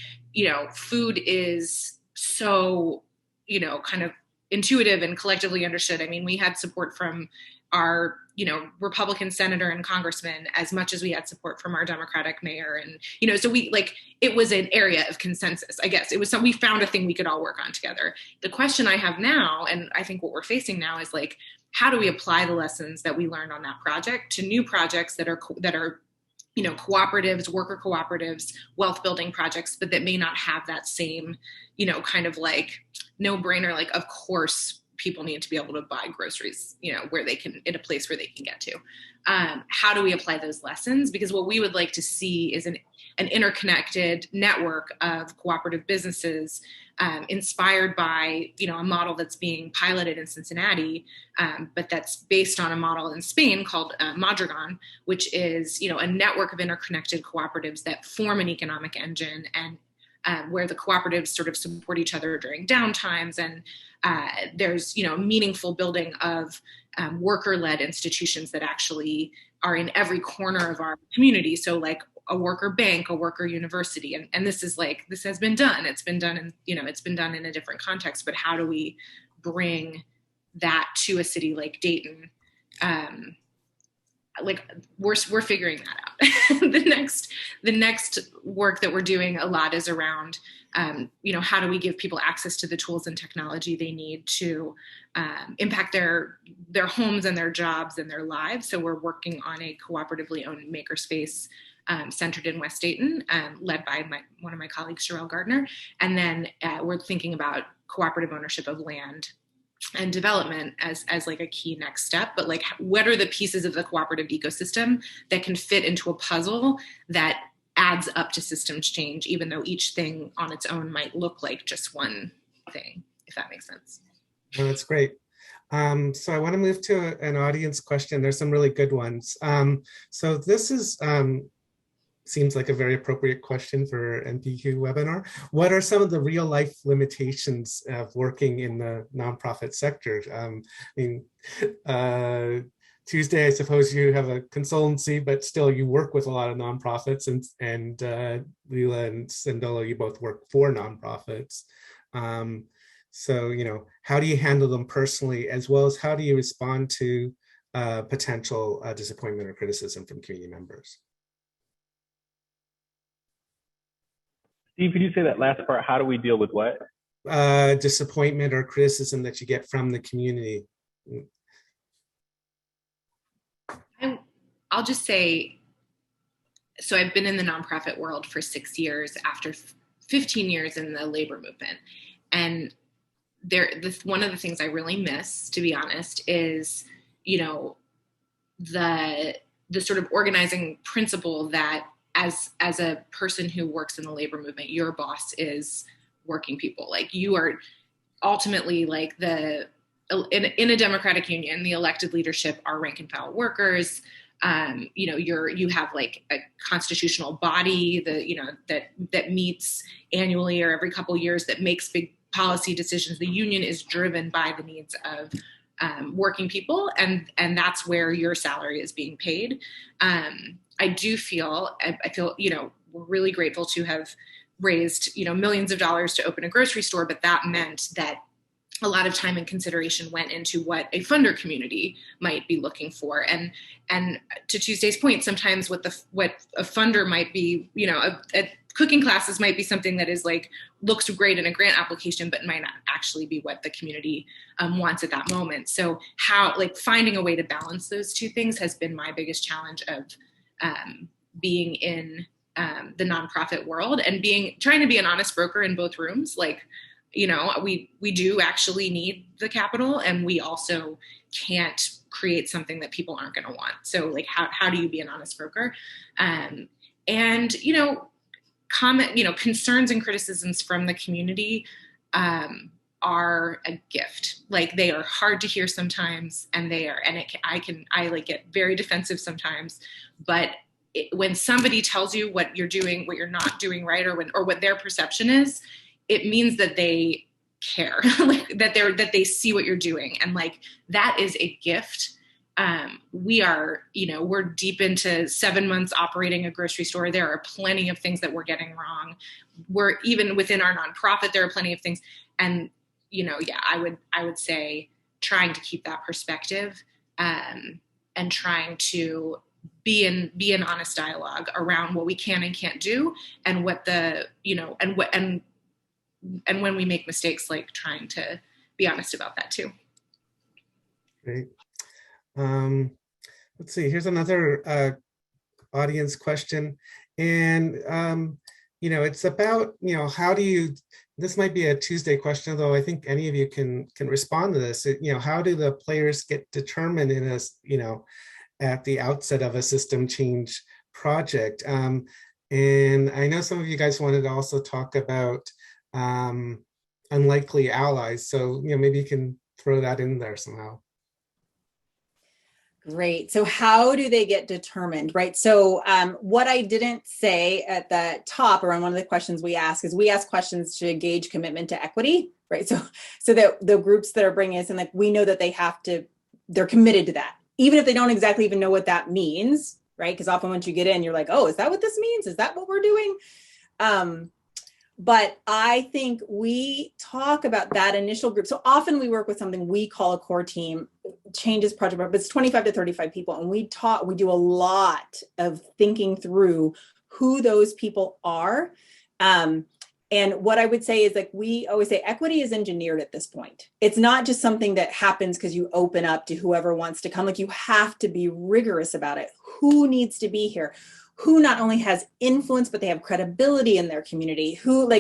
food is so, kind of intuitive and collectively understood. I mean, we had support from our, Republican senator and congressman as much as we had support from our Democratic mayor. And, so we like, it was an area of consensus, I guess. It was we found a thing we could all work on together. The question I have now, and I think what we're facing now is like, how do we apply the lessons that we learned on that project to new projects that are cooperatives, worker cooperatives, wealth building projects, but that may not have that same, kind of like no brainer, like, of course, people need to be able to buy groceries, where they can, in a place where they can get to. How do we apply those lessons? Because what we would like to see is an interconnected network of cooperative businesses, inspired by, a model that's being piloted in Cincinnati, but that's based on a model in Spain called Madrigal, which is, a network of interconnected cooperatives that form an economic engine, and where the cooperatives sort of support each other during downtimes. And there's, meaningful building of worker-led institutions that actually are in every corner of our community. So like a worker bank, a worker university. And this is like, this has been done. It's been done in, it's been done in a different context, but how do we bring that to a city like Dayton? Like we're figuring that out. the next work that we're doing a lot is around, how do we give people access to the tools and technology they need to impact their homes and their jobs and their lives. So we're working on a cooperatively owned makerspace centered in West Dayton, led by one of my colleagues, Sherelle Gardner. And then we're thinking about cooperative ownership of land and development as like a key next step. But like, what are the pieces of the cooperative ecosystem that can fit into a puzzle that adds up to systems change, even though each thing on its own might look like just one thing, if that makes sense. Well, that's great. So I want to move to an audience question. There's some really good ones. So this is seems like a very appropriate question for NPQ webinar. What are some of the real life limitations of working in the nonprofit sector? Tuesday, I suppose you have a consultancy, but still you work with a lot of nonprofits, and Leela and Sindolo, you both work for nonprofits. So, how do you handle them personally, as well as how do you respond to potential disappointment or criticism from community members? Steve, could you say that last part? How do we deal with what? Disappointment or criticism that you get from the community. I'll just say, so I've been in the nonprofit world for 6 years after 15 years in the labor movement. And one of the things I really miss, to be honest, is, the sort of organizing principle that as a person who works in the labor movement, your boss is working people. Like you are ultimately like in a democratic union, the elected leadership are rank and file workers. You have like a constitutional body that meets annually or every couple of years that makes big policy decisions. The union is driven by the needs of working people, and that's where your salary is being paid. I feel, we're really grateful to have raised, millions of dollars to open a grocery store, but that meant that a lot of time and consideration went into what a funder community might be looking for. And to Tuesday's point, sometimes what a funder might be, a cooking classes might be something that is like, looks great in a grant application, but might not actually be what the community wants at that moment. So finding a way to balance those two things has been my biggest challenge of being in the nonprofit world and trying to be an honest broker in both rooms. We do actually need the capital, and we also can't create something that people aren't going to want. So how do you be an honest broker? Concerns and criticisms from the community are a gift. They are hard to hear sometimes, and I get very defensive sometimes, but when somebody tells you what you're doing, what you're not doing right, or what their perception is, it means that they care, that they see what you're doing. And that is a gift. We're deep into 7 months operating a grocery store. There are plenty of things that we're getting wrong. We're even within our nonprofit, there are plenty of things. And, I would say trying to keep that perspective, and trying to be in honest dialogue around what we can and can't do, and and when we make mistakes, trying to be honest about that too. Great. Let's see, here's another audience question. And, it's about, how do you, this might be a Tuesday question, though I think any of you can respond to this. How do the players get determined at the outset of a system change project? And I know some of you guys wanted to also talk about unlikely allies. So, maybe you can throw that in there somehow. Great. So how do they get determined, right? So what I didn't say at the top around one of the questions we ask is we ask questions to gauge commitment to equity, right? So that the groups that are bringing us in, we know that they're committed to that, even if they don't exactly even know what that means, right? Because often once you get in, you're like, oh, is that what this means? Is that what we're doing? But I think we talk about that initial group. So often we work with something we call a core team, changes project, but it's 25 to 35 people. And we do a lot of thinking through who those people are. And what I would say is we always say equity is engineered at this point. It's not just something that happens because you open up to whoever wants to come. You have to be rigorous about it. Who needs to be here? Who not only has influence, but they have credibility in their community? Who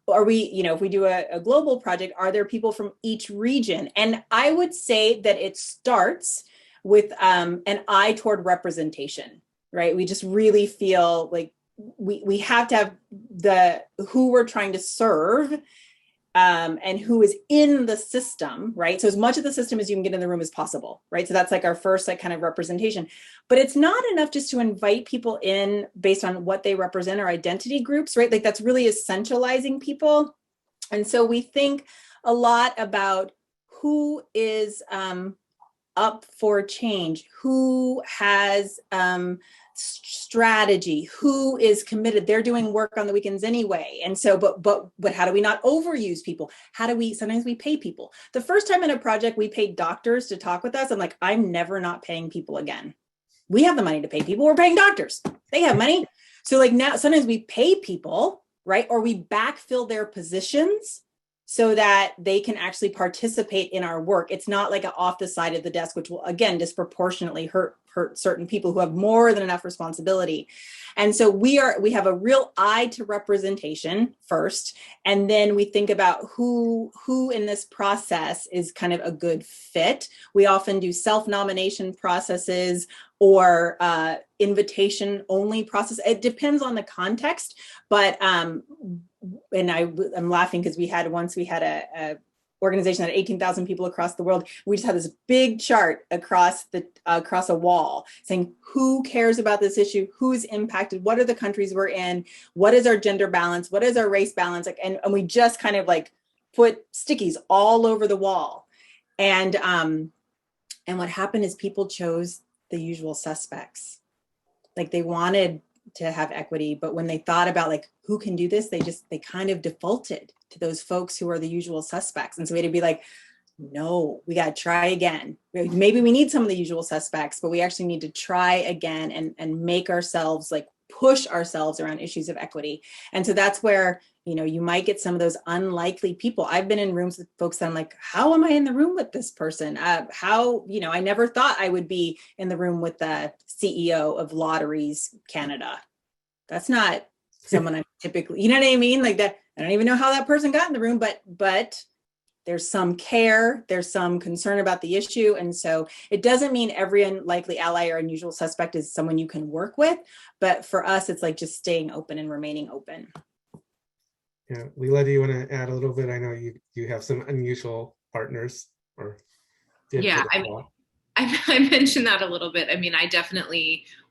are we, if we do a global project, are there people from each region? And I would say that it starts with an eye toward representation, right? We just really feel we have to have who we're trying to serve, and who is in the system, right? So as much of the system as you can get in the room as possible, right? So that's our first kind of representation. But it's not enough just to invite people in based on what they represent or identity groups, right? That's really essentializing people. And so we think a lot about who is up for change, who has strategy, who is committed. They're doing work on the weekends anyway. And so, but how do we not overuse people? Sometimes we pay people. The first time in a project, we paid doctors to talk with us. I'm never not paying people again. We have the money to pay people. We're paying doctors. They have money. So now sometimes we pay people, right? Or we backfill their positions so that they can actually participate in our work. It's not like an off the side of the desk, which will again disproportionately hurt certain people who have more than enough responsibility. And so we have a real eye to representation first, and then we think about who in this process is kind of a good fit. We often do self-nomination processes or invitation only process. It depends on the context, but and I'm laughing because we had a organization that had 18,000 people across the world. We just had this big chart across a wall saying who cares about this issue, who's impacted, what are the countries we're in, what is our gender balance, what is our race balance, and we just kind of put stickies all over the wall. And what happened is people chose the usual suspects. They wanted to have equity, but when they thought about like who can do this, they kind of defaulted to those folks who are the usual suspects. And so we had to be like, no, we got to try again. Maybe we need some of the usual suspects, but we actually need to try again and make ourselves like push ourselves around issues of equity. And so that's where, you know, you might get some of those unlikely people. I've been in rooms with folks that I'm like, how am I in the room with this person? How, you know, I never thought I would be in the room with the CEO of Lotteries Canada. That's not someone I'm typically, you know what I mean? Like that, I don't even know how that person got in the room, but there's some care, there's some concern about the issue. And so it doesn't mean every unlikely ally or unusual suspect is someone you can work with. But for us, it's like just staying open and remaining open. Yeah, Leela, do you want to add a little bit? I know you have some unusual partners, or did. Yeah, I mentioned that a little bit. I mean,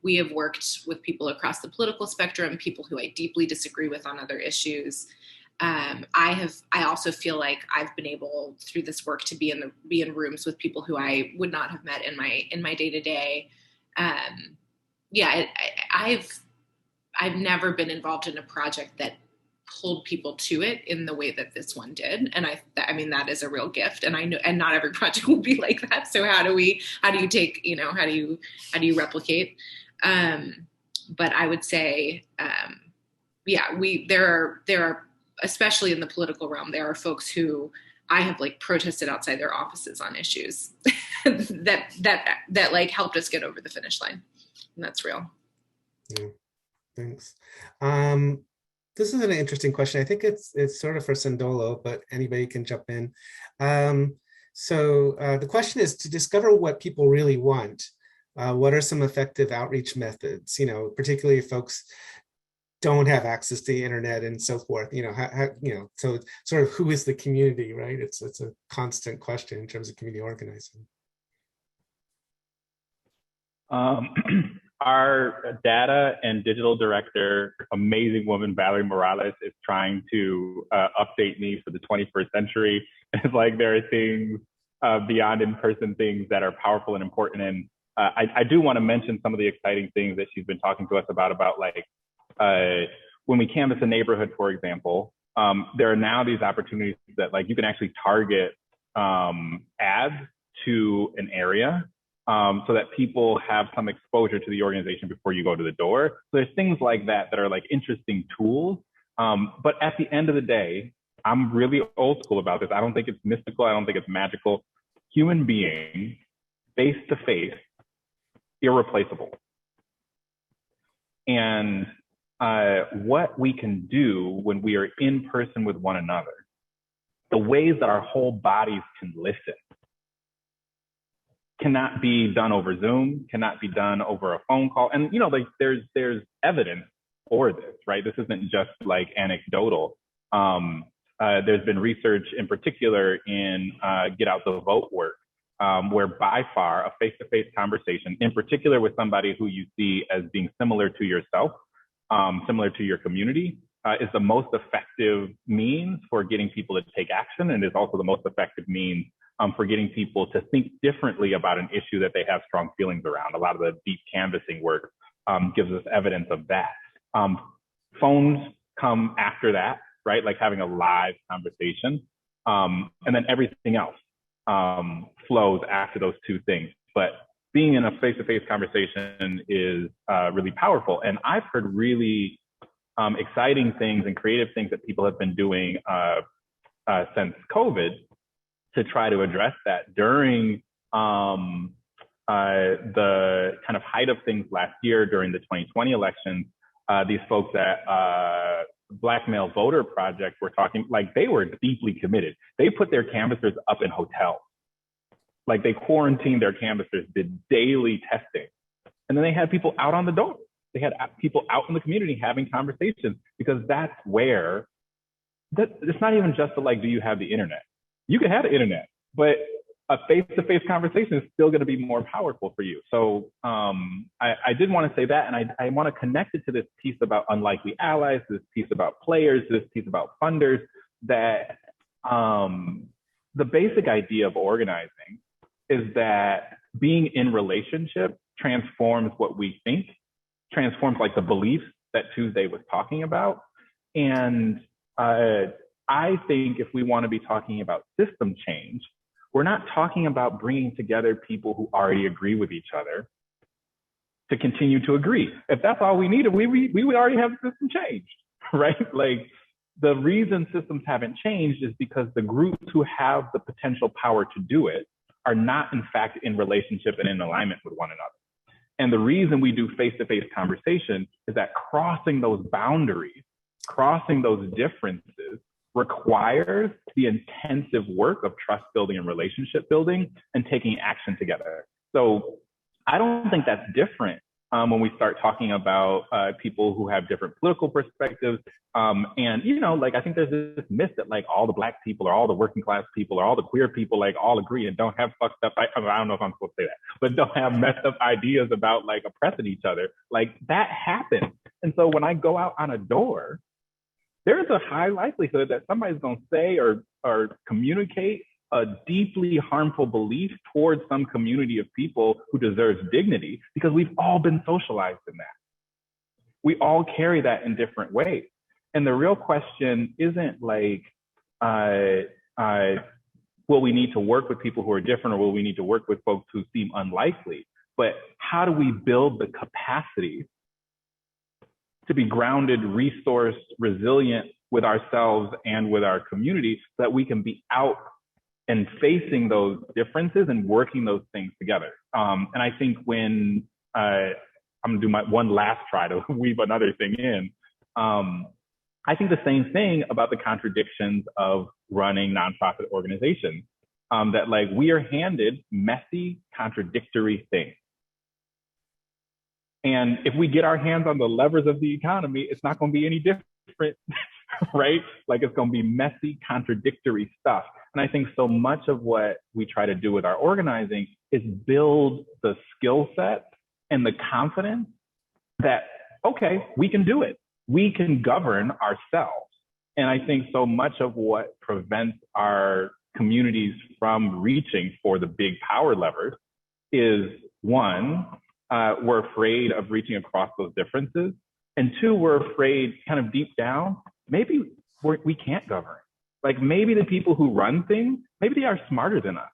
we have worked with people across the political spectrum, people who I deeply disagree with on other issues. I also feel like I've been able through this work to be in rooms with people who I would not have met in my day to day. I've never been involved in a project that pulled people to it in the way that this one did. And I mean, that is a real gift. And I know, and not every project will be like that. So how do you take, you know, how do you replicate? But I would say, there are, especially in the political realm, there are folks who I have like protested outside their offices on issues that like helped us get over the finish line. And that's real. Yeah, thanks. This is an interesting question. I think it's sort of for Sandolo, but anybody can jump in. So the question is, to discover what people really want, what are some effective outreach methods? You know, particularly if folks don't have access to the internet and so forth. You know, so sort of who is the community, right? It's a constant question in terms of community organizing. Our data and digital director, amazing woman, Valerie Morales, is trying to update me for the 21st century. It's like there are things beyond in-person things that are powerful and important. And I do want to mention some of the exciting things that she's been talking to us about like when we canvass a neighborhood, for example, there are now these opportunities that like you can actually target ads to an area. So that people have some exposure to the organization before you go to the door. So there's things like that that are like interesting tools. But at the end of the day, I'm really old school about this. I don't think it's mystical. I don't think it's magical. Human being, face to face, irreplaceable. And what we can do when we are in person with one another, the ways that our whole bodies can listen, cannot be done over Zoom, cannot be done over a phone call. And, you know, like there's evidence for this, right? This isn't just like anecdotal. There's been research in particular in Get Out the Vote work, where by far a face-to-face conversation, in particular with somebody who you see as being similar to yourself, similar to your community, is the most effective means for getting people to take action, and is also the most effective means for getting people to think differently about an issue that they have strong feelings around. A lot of the deep canvassing work gives us evidence of that. Phones come after that, right? Like having a live conversation. And then everything else flows after those two things. But being in a face-to-face conversation is really powerful. And I've heard really exciting things and creative things that people have been doing since COVID to try to address that. During the kind of height of things last year during the 2020 elections, these folks at Black Male Voter Project were talking, like they were deeply committed. They put their canvassers up in hotels. Like they quarantined their canvassers, did daily testing. And then they had people out on the door. They had people out in the community having conversations, because that's where, it's not even just like, do you have the internet? You can have the internet, but a face-to-face conversation is still going to be more powerful for you. So I did want to say that, and I want to connect it to this piece about unlikely allies, this piece about players, this piece about funders, that the basic idea of organizing is that being in relationship transforms what we think, transforms like the beliefs that Tuesday was talking about. And I think if we want to be talking about system change, we're not talking about bringing together people who already agree with each other to continue to agree. If that's all we needed, we would already have the system changed, right? Like, the reason systems haven't changed is because the groups who have the potential power to do it are not, in fact, in relationship and in alignment with one another. And the reason we do face-to-face conversation is that crossing those boundaries, crossing those differences, requires the intensive work of trust building and relationship building and taking action together. So I don't think that's different when we start talking about people who have different political perspectives. And, you know, like, I think there's this myth that like all the Black people or all the working class people or all the queer people like all agree and don't have fucked up, I don't know if I'm supposed to say that, but don't have messed up ideas about like oppressing each other. Like, that happens. And so when I go out on a door, there's a high likelihood that somebody's going to say or communicate a deeply harmful belief towards some community of people who deserves dignity, because we've all been socialized in that. We all carry that in different ways. And the real question isn't like, will we need to work with people who are different, or will we need to work with folks who seem unlikely? But how do we build the capacity to be grounded, resourced, resilient with ourselves and with our community so that we can be out and facing those differences and working those things together. And I think when I'm gonna do my one last try to weave another thing in, I think the same thing about the contradictions of running nonprofit organizations, that like we are handed messy, contradictory things. And if we get our hands on the levers of the economy, it's not gonna be any different, right? Like, it's gonna be messy, contradictory stuff. And I think so much of what we try to do with our organizing is build the skill set and the confidence that, okay, we can do it. We can govern ourselves. And I think so much of what prevents our communities from reaching for the big power levers is, one, we're afraid of reaching across those differences. And two, we're afraid kind of deep down, maybe we can't govern. Like, maybe the people who run things, maybe they are smarter than us.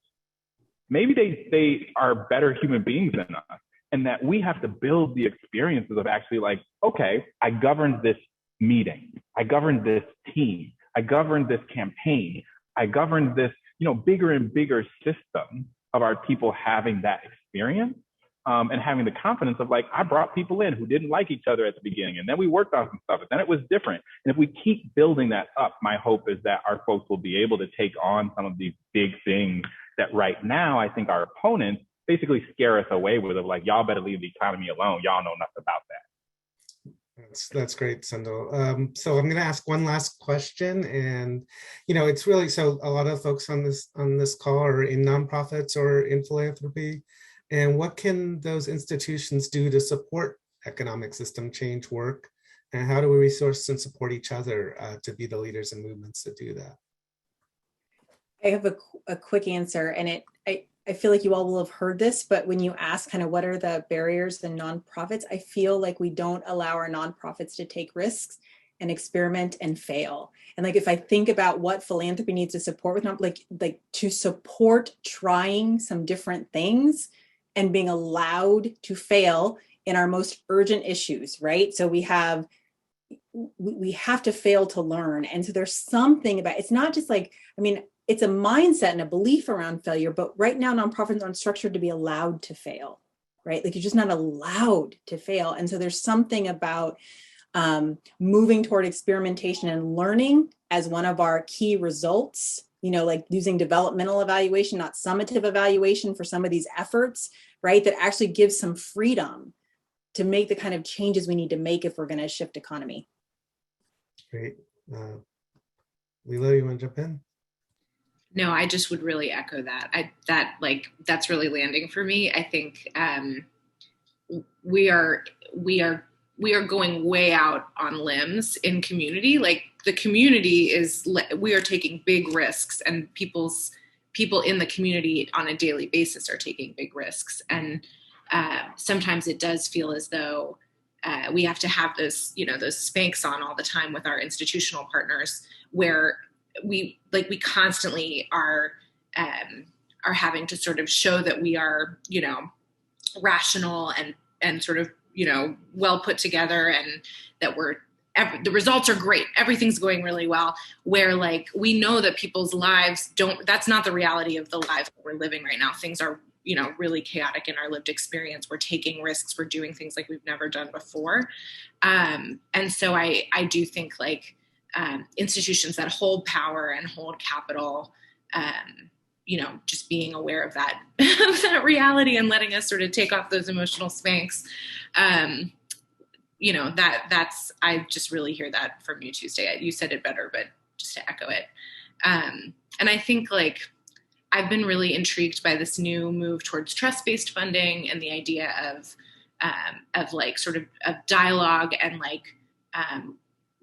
Maybe they are better human beings than us. And that we have to build the experiences of actually like, okay, I governed this meeting. I governed this team. I governed this campaign. I governed this, you know, bigger and bigger system of our people having that experience. And having the confidence of like, I brought people in who didn't like each other at the beginning, and then we worked on some stuff, and then it was different. And if we keep building that up, my hope is that our folks will be able to take on some of these big things that right now, I think our opponents basically scare us away with it, like, y'all better leave the economy alone. Y'all know nothing about that. That's great, Sendel. So I'm going to ask one last question, and it's really, so a lot of folks on this call are in nonprofits or in philanthropy. And what can those institutions do to support economic system change work? And how do we resource and support each other to be the leaders and movements that do that? I have a quick answer, and I feel like you all will have heard this, but when you ask kind of what are the barriers in nonprofits, I feel like we don't allow our nonprofits to take risks and experiment and fail. And like, if I think about what philanthropy needs to support with, like to support trying some different things and being allowed to fail in our most urgent issues, right? So we have to fail to learn. And so there's something about, it's not just like, it's a mindset and a belief around failure, but right now nonprofits aren't structured to be allowed to fail, right? Like, you're just not allowed to fail. And so there's something about moving toward experimentation and learning as one of our key results, like using developmental evaluation, not summative evaluation for some of these efforts, right? That actually gives some freedom to make the kind of changes we need to make if we're going to shift economy. Great. Leela, you want to jump in? No, I just would really echo that. That's really landing for me. I think we are going way out on limbs in community. Like, the community we are taking big risks, and people in the community on a daily basis are taking big risks. And sometimes it does feel as though we have to have those, those Spanx on all the time with our institutional partners, where we constantly are having to sort of show that we are, rational and sort of, well put together, and that the results are great. Everything's going really well, where we know that people's lives that's not the reality of the lives that we're living right now. Things are, really chaotic in our lived experience. We're taking risks. We're doing things like we've never done before. And so I do think institutions that hold power and hold capital, just being aware of that, that reality and letting us sort of take off those emotional Spanx. That's, I just really hear that from you, Tuesday. You said it better, but just to echo it. And I think I've been really intrigued by this new move towards trust-based funding and the idea of sort of dialogue and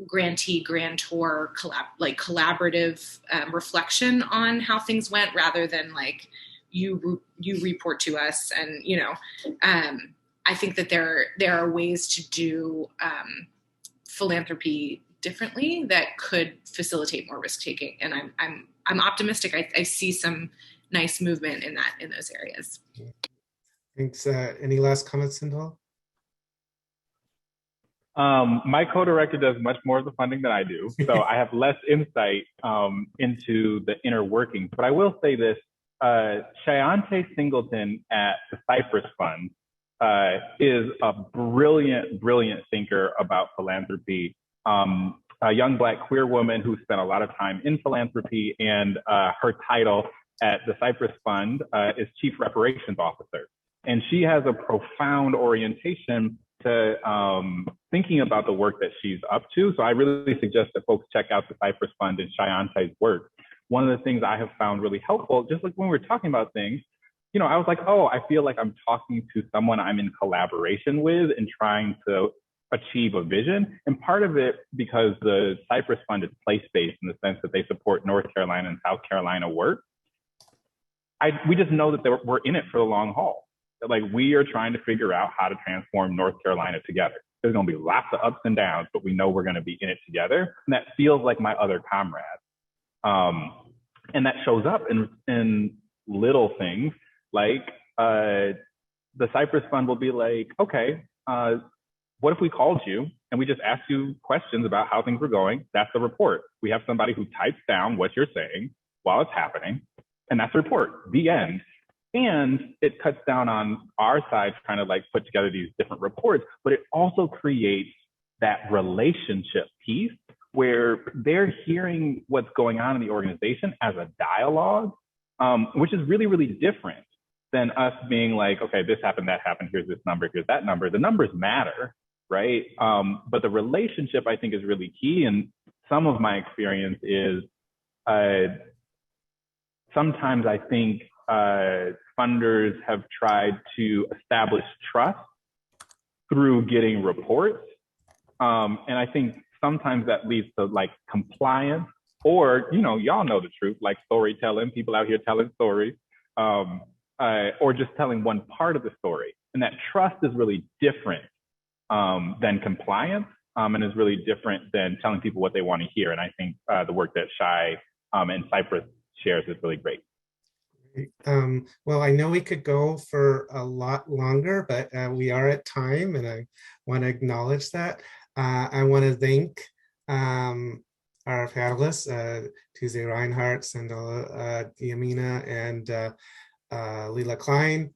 grantee grantor collaborative reflection on how things went, rather than you report to us. And I think that there are ways to do philanthropy differently that could facilitate more risk taking, and I'm optimistic. I see some nice movement in those areas. Thanks. Any last comments, Sindal? My co-director does much more of the funding than I do, so I have less insight into the inner workings. But I will say this: Shayante Singleton at the Cypress Fund is a brilliant thinker about philanthropy. A young Black queer woman who spent a lot of time in philanthropy, and her title at the Cypress Fund is Chief Reparations Officer. And she has a profound orientation to thinking about the work that she's up to. So I really suggest that folks check out the Cypress Fund and Shayante's work. One of the things I have found really helpful, just like when we're talking about things, I was like, oh, I feel like I'm talking to someone I'm in collaboration with and trying to achieve a vision. And part of it, because the Cypress Fund is place-based in the sense that they support North Carolina and South Carolina work, we just know that we're in it for the long haul. We are trying to figure out how to transform North Carolina together. There's going to be lots of ups and downs, but we know we're going to be in it together. And that feels like my other comrades. And that shows up in little things the Cypress Fund will be like, okay, what if we called you and we just asked you questions about how things were going? That's the report. We have somebody who types down what you're saying while it's happening, and that's the report, the end. And it cuts down on our side trying to put together these different reports, but it also creates that relationship piece where they're hearing what's going on in the organization as a dialogue, which is really, really different than us being like, okay, this happened, that happened, here's this number, here's that number. The numbers matter, right? But the relationship, I think, is really key. And some of my experience is sometimes I think funders have tried to establish trust through getting reports. And I think sometimes that leads to compliance, or, y'all know the truth, storytelling, people out here telling stories, or just telling one part of the story. And that trust is really different than compliance, and is really different than telling people what they want to hear. And I think the work that Shy and Cypress shares is really great. Well, I know we could go for a lot longer, but we are at time, and I want to acknowledge that. I want to thank our panelists, Tuesday Reinhardt, Sandala Diamina, and Leela Klein.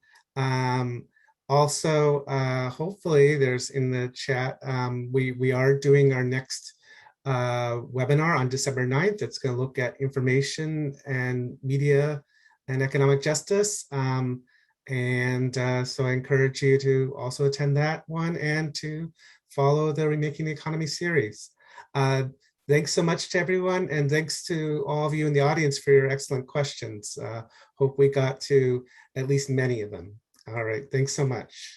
Also, hopefully there's in the chat, we are doing our next webinar on December 9th. It's going to look at information and media and economic justice. So I encourage you to also attend that one and to follow the Remaking the Economy series. Thanks so much to everyone, and thanks to all of you in the audience for your excellent questions. Hope we got to at least many of them. All right, thanks so much.